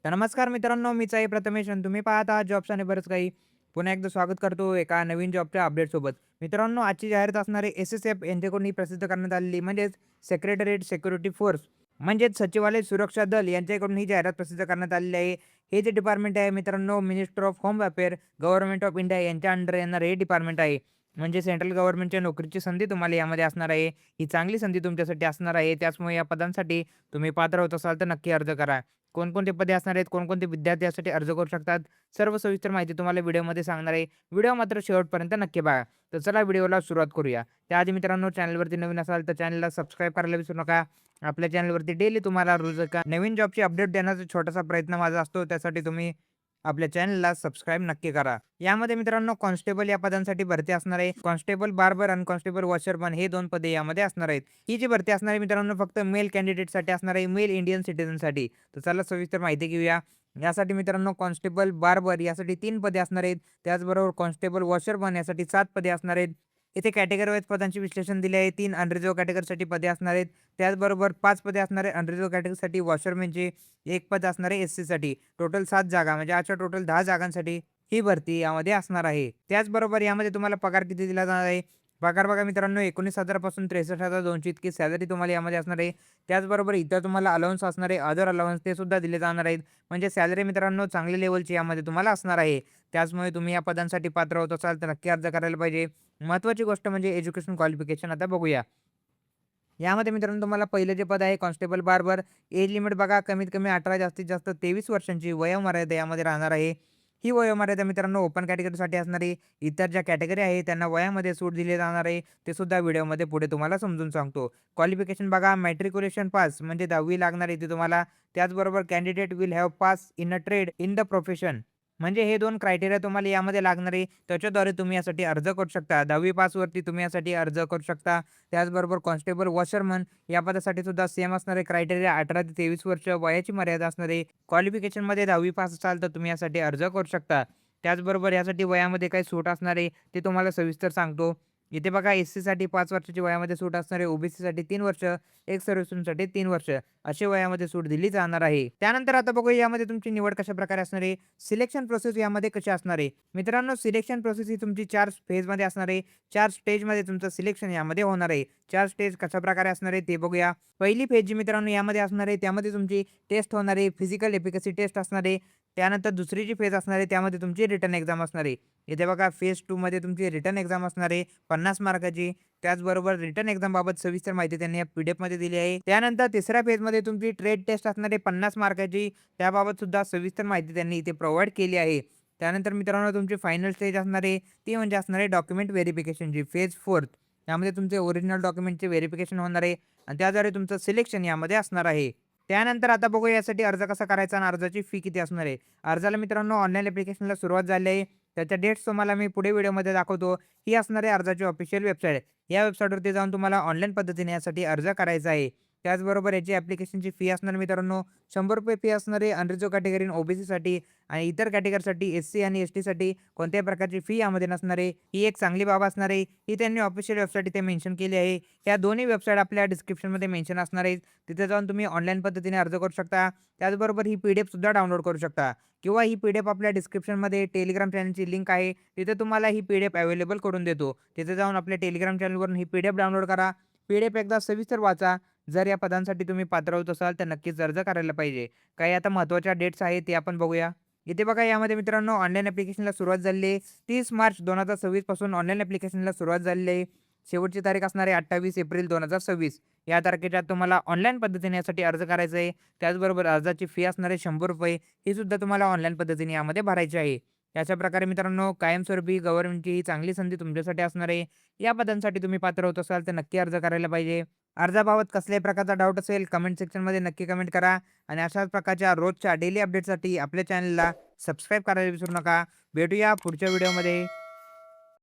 तर नमस्कार मित्रांनो, मीच आहे प्रथमेश आणि तुम्ही पाहत आहात जॉब्स आणि बरंच काही. पुन्हा एकदा स्वागत करतो एका नवीन जॉबच्या अपडेटसोबत. मित्रांनो, आजची जाहिरात असणारे एस-एस-एफ यांच्याकडून ही प्रसिद्ध करण्यात आलेली म्हणजेच सेक्रेटरीएट सिक्युरिटी फोर्स म्हणजेच सचिवालय सुरक्षा दल यांच्याकडून ही जाहिरात प्रसिद्ध करण्यात आलेली आहे. हे जे डिपार्टमेंट आहे मित्रांनो, minister of home affair, government of India यांच्या अंडर येणारं हे डिपार्टमेंट आहे. म्हणजे सेंट्रल गव्हर्नमेंटच्या नोकरीची संधी तुम्हाला यामध्ये असणार आहे. ही चांगली संधी तुमच्यासाठी असणार आहे. त्याचमुळे या पदांसाठी तुम्ही पात्र होत असाल तर नक्की अर्ज करा. कोणकोणती पदे असणार आहेत, कोणकोणते विद्यार्थी यासाठी अर्ज करू शकतात, सर्व सविस्तर माहिती तुम्हाला व्हिडिओमध्ये सांगणार आहे. व्हिडिओ मात्र शेवटपर्यंत नक्की बघा. तर चला व्हिडिओला सुरुवात करूया. त्याआधी मित्रांनो, चॅनलवरती नवीन असाल तर चॅनलला सबस्क्राईब करायला विसरू नका. आपल्या चॅनलवरती डेली तुम्हाला रोज एका नवीन जॉबची अपडेट देण्याचा छोटासा प्रयत्न माझा असतो. त्यासाठी तुम्ही आपल्या चॅनलला सबस्क्राईब नक्की करा. यामध्ये मित्रांनो, कॉन्स्टेबल या पदांसाठी भरती असणार आहे. कॉन्स्टेबल बार्बर आणि कॉन्स्टेबल वॉशरमन हे 2 पदे यामध्ये असणार आहेत. ही जी भरती असणार आहे मित्रांनो, फक्त मेल कॅन्डिडेटसाठी असणार आहे, मेल इंडियन सिटिझनसाठी. तर चला सविस्तर माहिती घेऊया. यासाठी मित्रांनो, कॉन्स्टेबल बार्बर यासाठी 3 पदे असणार आहेत. त्याचबरोबर कॉन्स्टेबल वॉशरमन यासाठी 7 पदे असणार आहेत. इथे कॅटेगरी वाईज पदांचे विश्लेषण दिले आहे. 3 अनरिझर्व्ह कॅटेगरीसाठी पदे असणार आहेत. त्याचबरोबर 5 पदे असणार आहे अनरिझर्व्ह कॅटेगरीसाठी वॉशरमनचे, 1 पद असणार आहे एस-सीसाठी. टोटल 7 जागा म्हणजे अशा टोटल 10 जागांसाठी ही भरती यामध्ये असणार आहे. त्याचबरोबर यामध्ये तुम्हाला पगार किती दिला जाणार आहे? पगार बघा मित्रांनो, 19,000 पासून 63,200 इतकी सॅलरी तुम्हाला यामध्ये असणार आहे. त्याचबरोबर इतर तुम्हाला अलाउन्स असणार आहे, अदर अलाउन्स ते सुद्धा दिले जाणार आहेत. म्हणजे सॅलरी मित्रांनो चांगल्या लेव्हलची यामध्ये तुम्हाला असणार आहे. त्याचमुळे तुम्ही या पदांसाठी पात्र होत असाल तर नक्की अर्ज करायला पाहिजे. महत्त्वाची गोष्ट म्हणजे एज्युकेशन क्वालिफिकेशन आता बघूया. यामध्ये मित्रांनो तुम्हाला पहिलं जे पद आहे कॉन्स्टेबल बार्बर, एज लिमिट बघा कमीत कमी 18 जास्तीत जास्त 23 वर्षांची वयोमर्यादा यामध्ये राहणार आहे. ही वयोमर्यादा मित्रांनो ओपन कॅटेगरीसाठी असणार आहे. इतर ज्या कॅटेगरी आहे त्यांना वयामध्ये सूट दिली जाणार आहे. ते सुद्धा व्हिडिओमध्ये पुढे तुम्हाला समजून सांगतो. क्वालिफिकेशन बघा मॅट्रिक्युलेशन पास म्हणजे 10वी लागणार आहे ती तुम्हाला. त्याचबरोबर candidate will have pass in a trade in the profession. म्हणजे हे 2 क्रायटेरिया तुम्हाला यामध्ये लागणार आहे. त्याच्याद्वारे तुम्ही यासाठी अर्ज करू शकता. 10वी पासवरती तुम्ही यासाठी अर्ज करू शकता. त्याचबरोबर कॉन्स्टेबल वॉशरमन या पदासाठी सुद्धा सेम असणार आहे क्रायटेरिया 18 ते 23 वर्ष वयाची मर्यादा असणार आहे. क्वालिफिकेशनमध्ये 10वी पास असाल तर तुम्ही यासाठी अर्ज करू शकता. त्याचबरोबर यासाठी वयामध्ये काही सूट असणार आहे ते तुम्हाला सविस्तर सांगतो. इथे बघा एस-सीसाठी 5 वर्षाची वयामध्ये सूट असणार आहे. ओ-बी-सीसाठी 3 वर्ष, एक्स सर्व्हिसमॅनसाठी 3 वर्ष अशी वयामध्ये सूट दिली जाणार आहे. त्यानंतर आता बघूया यामध्ये तुमची निवड कशाप्रकारे असणार आहे. सिलेक्शन प्रोसेस यामध्ये कशी असणार आहे. मित्रांनो, सिलेक्शन प्रोसेस ही तुमची 4 फेजमध्ये असणार आहे. 4 स्टेजमध्ये तुमचं सिलेक्शन यामध्ये होणार आहे. 4 स्टेज कशाप्रकारे असणार आहे ते बघूया. पहिली फेज जी मित्रांनो यामध्ये असणार आहे त्यामध्ये तुमची टेस्ट होणार आहे. फिजिकल एफिकसी टेस्ट असणार आहे. त्यानंतर दुसरी जी फेज असणार आहे त्यामध्ये तुमची रिटन एक्झाम असणार आहे. इथे बघा फेज 2 मध्ये तुमची रिटन एक्झाम असणार आहे 50 मार्काची. त्याचबरोबर रिटन एक्झामबाबत सविस्तर माहिती त्यांनी या पी-डी-एफमध्ये दिली आहे. त्यानंतर तिसऱ्या फेजमध्ये तुमची ट्रेड टेस्ट असणार आहे 50 मार्काची. त्याबाबत सुद्धा सविस्तर माहिती त्यांनी इथे प्रोव्हाईड केली आहे. त्यानंतर मित्रांनो तुमची फायनल स्टेज असणार आहे ती म्हणजे असणार आहे डॉक्युमेंट व्हेरिफिकेशनची फेज 4. यामध्ये तुमचे ओरिजिनल डॉक्युमेंटचे व्हेरिफिकेशन होणार आहे आणि त्याद्वारे तुमचं सिलेक्शन यामध्ये असणार आहे. त्यानंतर आता बघूया यासाठी अर्ज कसा करायचा आणि अर्जाची फी किती असणार आहे. अर्जाला मित्रांनो ऑनलाईन ॲप्लिकेशनला सुरुवात झाली आहे. त्याच्या डेट्स तुम्हाला मी पुढे व्हिडिओमध्ये दाखवतो. ही असणार आहे अर्जाची ऑफिशियल वेबसाईट. या वेबसाईटवरती जाऊन तुम्हाला ऑनलाईन पद्धतीने यासाठी अर्ज करायचा आहे. त्याचबरोबर याची ॲप्लिकेशनची फी असणार मित्रांनो ₹100 फी असणार आहे अनरिझर्व्ह कॅटेगरी आणि ओ-बी-सीसाठी आणि इतर कॅटेगरीसाठी एस-सी आणि एस-टीसाठी कोणत्याही प्रकारची फी यामध्ये नसणार आहे. ही एक चांगली बाब असणार आहे. ही त्यांनी ऑफिशियल वेबसाईट इथे मेन्शन केली आहे. या दोन्ही वेबसाईट आपल्या डिस्क्रिप्शनमध्ये मेन्शन असणार आहेत. तिथे जाऊन तुम्ही ऑनलाईन पद्धतीने अर्ज करू शकता. त्याचबरोबर ही पी-डी-एफसुद्धा डाउनलोड करू शकता किंवा ही पी-डी-एफ आपल्या डिस्क्रिप्शनमध्ये टेलिग्राम चॅनलची लिंक आहे. तिथे तुम्हाला ही पी-डी-एफ अवेलेबल करून देतो. तिथे जाऊन आपल्या टेलिग्राम चॅनलवरून ही पी-डी-एफ डाउनलोड करा. पी-डी-एफ एकदा सविस्तर वाचा. जर या पदांसाठी तुम्ही पात्र होत असाल तर नक्कीच अर्ज करायला पाहिजे. काही आता महत्त्वाच्या डेट्स आहेत ते आपण बघूया. इथे बघा यामध्ये मित्रांनो ऑनलाईन ॲप्लिकेशनला सुरुवात झालेली आहे. 30 मार्च 2026 पासून ऑनलाईन ॲप्लिकेशनला सुरुवात झालेली आहे. शेवटची तारीख असणार आहे 28 एप्रिल 2026. या तारखेच्या आत तुम्हाला ऑनलाईन पद्धतीने यासाठी अर्ज करायचा आहे. त्याचबरोबर अर्जाची फी असणार आहे ₹100 ही सुद्धा तुम्हाला ऑनलाईन पद्धतीने यामध्ये भरायची आहे. अशा प्रकारे मित्रांनो कायमस्वरूपी गव्हर्नमेंटची ही चांगली संधी तुमच्यासाठी असणार आहे. या पदांसाठी तुम्ही पात्र होत असाल तर नक्की अर्ज करायला पाहिजे. अर्जाबाबत कसल्याही प्रकारचा डाऊट असेल कमेंट सेक्शनमध्ये नक्की कमेंट करा आणि अशाच प्रकारच्या रोजच्या डेली अपडेटसाठी आपल्या चॅनलला सबस्क्राईब करायला विसरू नका. भेटूया पुढच्या व्हिडिओमध्ये.